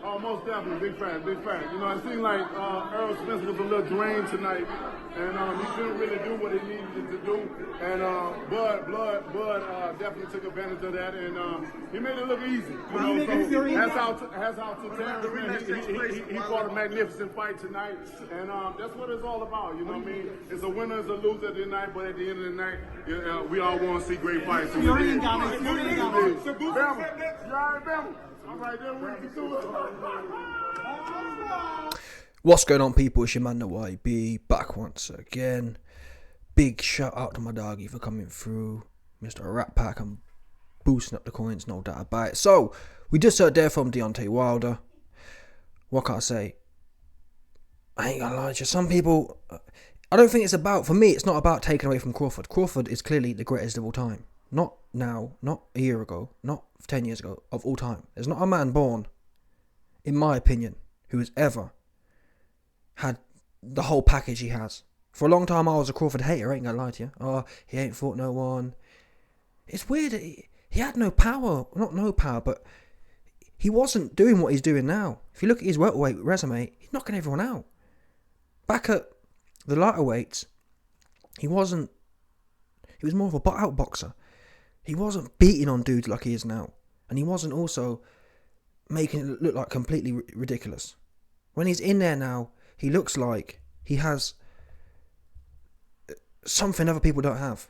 Oh, most definitely, big fan. You know, it seemed like ERROL SPENCE was a little drained tonight, and he couldn't really do what he needed to do. And Bud definitely took advantage of that, and he made it look easy. You know, so hats out to Terrence. He fought a magnificent fight tonight, and that's what it's all about. You know what I mean? It's a winner, it's a loser tonight, but at the end of the night, we all want to see great fights. What's going on, people? It's your man the YB back once again. Big shout out to my doggy for coming through, Mr. Rat Pack. I'm boosting up the coins, no doubt about it. So we just heard there from Deontay Wilder. What can I say? I ain't gonna lie to you. Some people, I don't think it's about, for me, it's not about taking away from Crawford. Crawford is clearly the greatest of all time. Not now, not a year ago, not 10 years ago, of all time. There's not a man born, in my opinion, who has ever had the whole package he has. For a long time, I was a Crawford hater, I ain't gonna lie to you. Oh, he ain't fought no one. It's weird that he had no power. Not no power, but he wasn't doing what he's doing now. If you look at his welterweight resume, he's knocking everyone out. Back at the lighter weights, he was more of a outboxer. He wasn't beating on dudes like he is now. And he wasn't also making it look like completely ridiculous. When he's in there now, he looks like he has something other people don't have.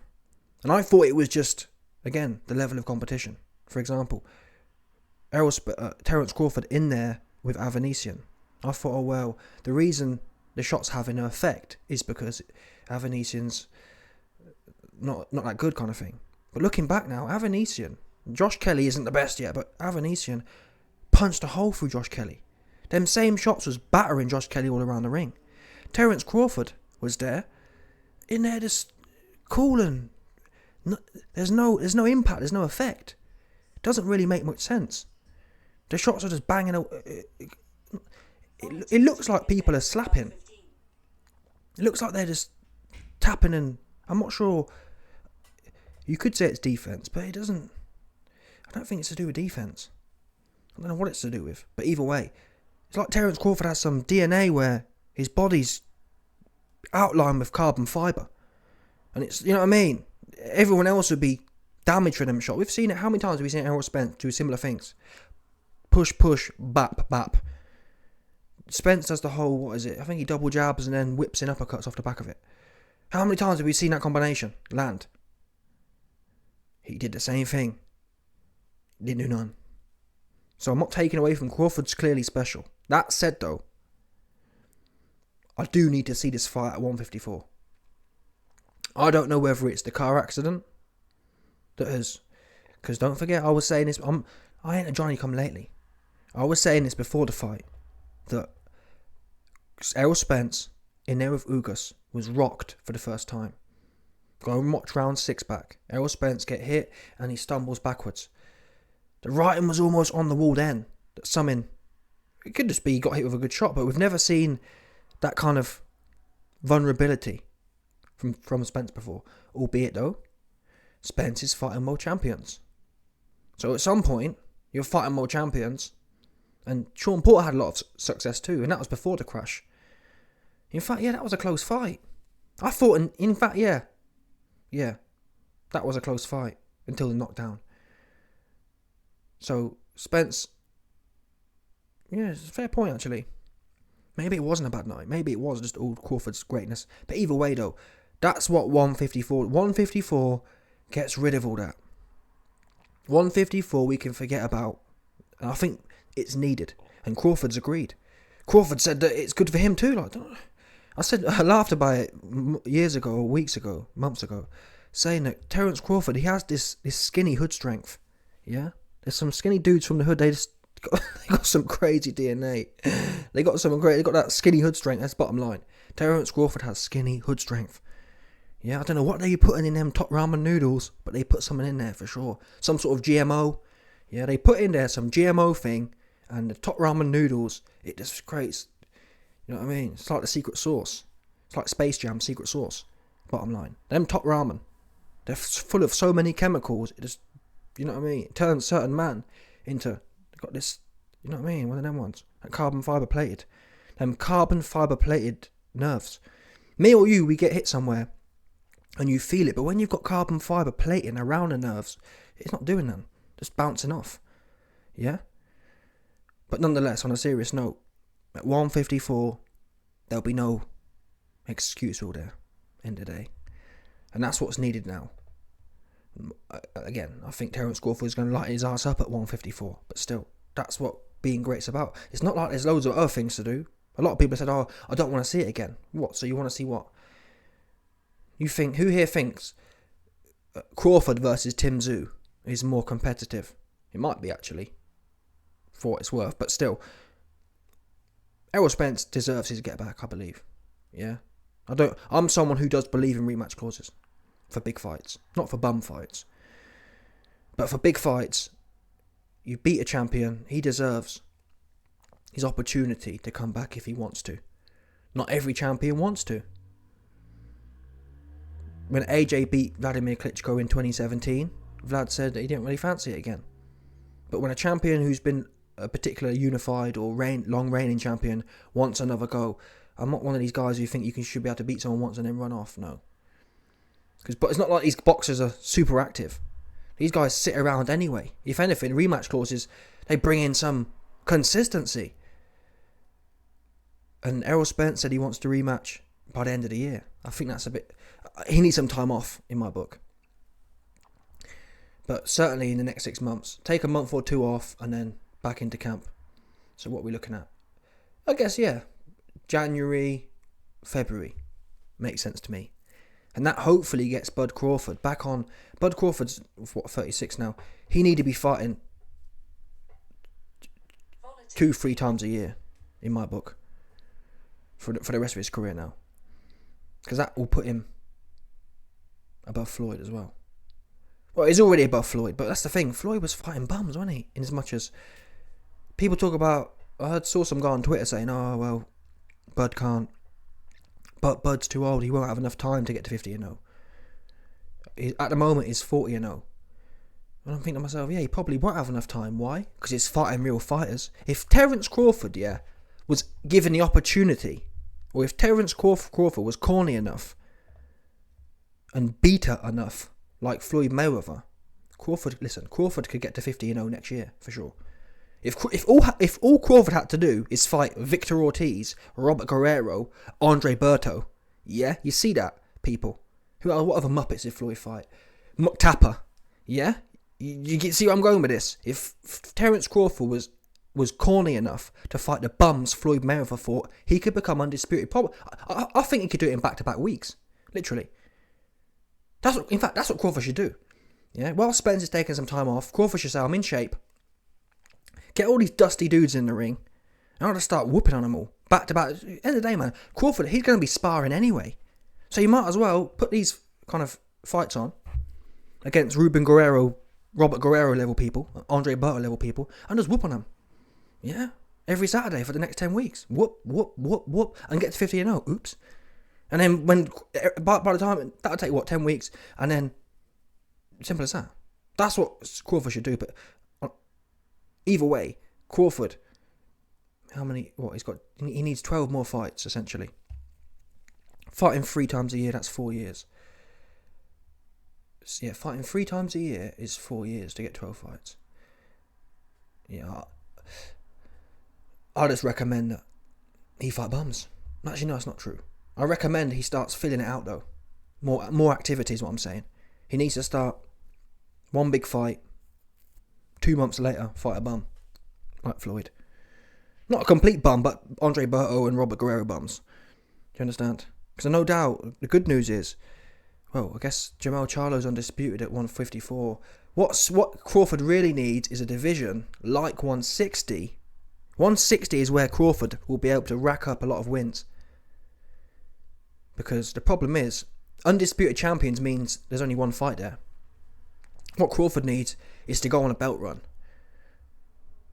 And I thought it was just, again, the level of competition. For example, Terence Crawford in there with Avanesian. I thought, oh well, the reason the shot's having an effect is because Avanesian's not that good kind of thing. But looking back now, Avanesian, Josh Kelly isn't the best yet, but Avanesian punched a hole through Josh Kelly. Them same shots was battering Josh Kelly all around the ring. Terence Crawford was there, in there just cool and there's no impact, there's no effect. It doesn't really make much sense. The shots are just banging. It looks like people are slapping. It looks like they're just tapping, and I'm not sure. You could say it's defense, but it doesn't. I don't think it's to do with defense. I don't know what it's to do with, but either way, it's like Terence Crawford has some DNA where his body's outlined with carbon fibre, and it's, you know what I mean. Everyone else would be damaged for them shot. We've seen it. How many times have we seen ERROL Spence do similar things? Push, bap. Spence does the whole, what is it? I think he double jabs and then whips in uppercuts off the back of it. How many times have we seen that combination land? He did the same thing. Didn't do none. So I'm not taking away from Crawford's clearly special. That said though, I do need to see this fight at 154. I don't know whether it's the car accident that has, because don't forget, I was saying this, I ain't a Johnny come lately. I was saying this before the fight, that ERROL Spence in there with Ugas was rocked for the first time. Go and watch round 6 back. ERROL Spence get hit and he stumbles backwards. The writing was almost on the wall then. That something, it could just be he got hit with a good shot, but we've never seen that kind of vulnerability from Spence before. Albeit though, Spence is fighting world champions. So at some point, you're fighting world champions. And Sean Porter had a lot of success too, and that was before the crash. In fact, yeah, that was a close fight. I thought, in fact, yeah, that was a close fight until the knockdown. So, Spence, yeah, it's a fair point actually. Maybe it wasn't a bad night. Maybe it was just all Crawford's greatness. But either way though, that's what 154 gets rid of all that. 154 we can forget about. And I think it's needed. And Crawford's agreed. Crawford said that it's good for him too. Like, I laughed about it years ago, weeks ago, months ago, saying that Terence Crawford, he has this skinny hood strength. Yeah? There's some skinny dudes from the hood, they got some crazy DNA. They got that skinny hood strength, that's bottom line. Terence Crawford has skinny hood strength. Yeah, I don't know what they're putting in them top ramen noodles, but they put something in there for sure. Some sort of GMO. Yeah, they put in there some GMO thing, and the top ramen noodles, it just creates, you know what I mean? It's like the secret sauce. It's like Space Jam secret sauce, bottom line. Them top ramen, they're full of so many chemicals, it just You know what I mean? It turns certain man into, got this, you know what I mean? One of them ones. That carbon fibre plated. Them carbon fibre plated nerves. Me or you, we get hit somewhere and you feel it. But when you've got carbon fibre plating around the nerves, it's not doing that. Just bouncing off. Yeah? But nonetheless, on a serious note, at 154, there'll be no excuse all there. End of the day. And that's what's needed now. Again, I think Terence Crawford is going to light his ass up at 154. But still, that's what being great's about. It's not like there's loads of other things to do. A lot of people said, oh, I don't want to see it again. What? So you want to see what? You think, who here thinks Crawford versus Tim Tszyu is more competitive? It might be, actually, for what it's worth. But still, Errol Spence deserves his get back, I believe. Yeah? I'm someone who does believe in rematch clauses for big fights, not for bum fights. But for big fights, you beat a champion, he deserves his opportunity to come back if he wants to. Not every champion wants to. When AJ beat Vladimir Klitschko in 2017, Vlad said that he didn't really fancy it again. But when a champion who's been a particular unified or long reigning champion wants another go, I'm not one of these guys who think should be able to beat someone once and then run off. No. But it's not like these boxers are super active. These guys sit around anyway. If anything, rematch clauses, they bring in some consistency. And Errol Spence said he wants to rematch by the end of the year. I think that's a bit... He needs some time off, in my book. But certainly in the next 6 months. Take a month or two off and then back into camp. So what are we looking at? I guess, yeah. January, February. Makes sense to me. And that hopefully gets Bud Crawford back on. Bud Crawford's, 36 now. He need to be fighting 2-3 times a year, in my book. For the rest of his career now. Because that will put him above Floyd as well. Well, he's already above Floyd, but that's the thing. Floyd was fighting bums, wasn't he? In as much as people talk about... saw some guy on Twitter saying, oh, well, Bud can't. But Bud's too old. He won't have enough time to get to 50-0. At the moment, he's 40-0. And I'm thinking to myself, yeah, he probably won't have enough time. Why? Because he's fighting real fighters. If Terence Crawford, was given the opportunity... Or if Terence Crawford was corny enough and beta enough, like Floyd Mayweather, Crawford could get to 50-0 next year for sure. If all Crawford had to do is fight Victor Ortiz, Robert Guerrero, Andre Berto, yeah, you see that, people. What other Muppets did Floyd fight? Muck Tapper, yeah, you see where I'm going with this. If Terence Crawford was corny enough to fight the bums Floyd Mayweather fought, he could become undisputed. I think he could do it in back-to-back weeks. Literally. That's what Crawford should do. Yeah. While Spence is taking some time off, Crawford should say, I'm in shape. Get all these dusty dudes in the ring. And I'll just start whooping on them all. Back-to-back. At the end of the day, man, Crawford, he's going to be sparring anyway. So you might as well put these kind of fights on against Ruben Guerrero, Robert Guerrero level people, Andre Berto level people, and just whoop on them. Yeah, every Saturday for the next 10 weeks. Whoop, whoop, whoop, whoop. And get to 50-0. Oops. And then by the time, that'll take, 10 weeks. And then, simple as that. That's what Crawford should do. But either way, Crawford, he needs 12 more fights, essentially. Fighting 3 times a year, that's 4 years. So yeah, fighting 3 times a year is 4 years to get 12 fights. Yeah, I just recommend that he fight bums. Actually, no, that's not true. I recommend he starts filling it out, though. More activity is what I'm saying. He needs to start one big fight, 2 months later, fight a bum. Like Floyd. Not a complete bum, but Andre Berto and Robert Guerrero bums. Do you understand? Because no doubt, the good news is, well, I guess Jamal Charlo's undisputed at 154. What Crawford really needs is a division like 160. 160 is where Crawford will be able to rack up a lot of wins. Because the problem is, undisputed champions means there's only one fight there. What Crawford needs is to go on a belt run.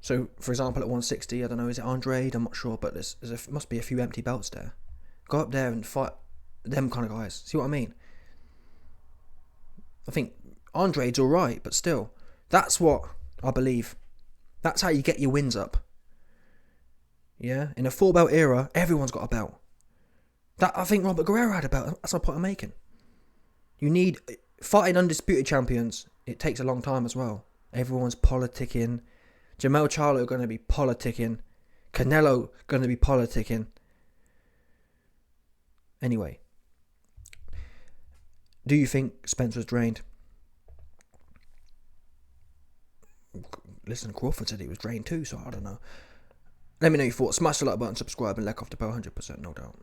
So, for example, at 160, I don't know, is it Andre? I'm not sure, but there must be a few empty belts there. Go up there and fight them kind of guys. See what I mean? I think Andre's alright, but still, That's what I believe. That's how you get your wins up. Yeah, in a 4-belt era, everyone's got a belt. That I think Robert Guerrero had a belt. That's the point I'm making. You need fighting undisputed champions. It takes a long time as well. Everyone's politicking. Jamel Charlo going to be politicking. Canelo going to be politicking. Anyway, do you think Spence was drained? Listen, Crawford said he was drained too, so I don't know. Let me know your thoughts. Smash the like button, subscribe, and like off the bell. 100%, no doubt.